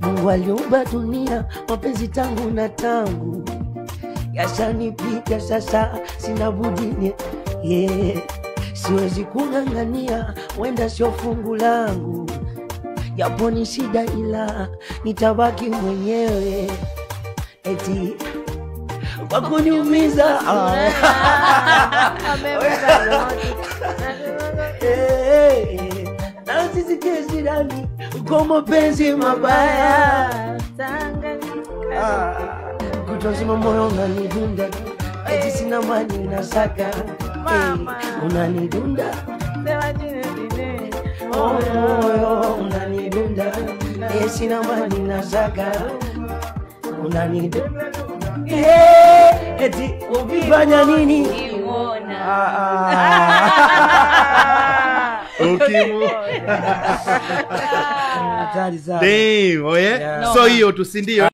Mungu aliumba dunia, mapenzi tangu na tangu yashanipita sasa, sina budi siwezi kung'ang'ania, wenda sio fungu langu, japo ni shida ila nitabaki mwenyewe, eti kwa kuniumiza na sisi kesi ndani uko mapenzi mabaya, kutozima moyo unanidunda, eti sina mani nasaka, unanidunda moyo unanidunda, eti sina mani nasaka, unanidunda, eti ukifanya nini Damn, oh yeah? No. So hiyo tu si ndio?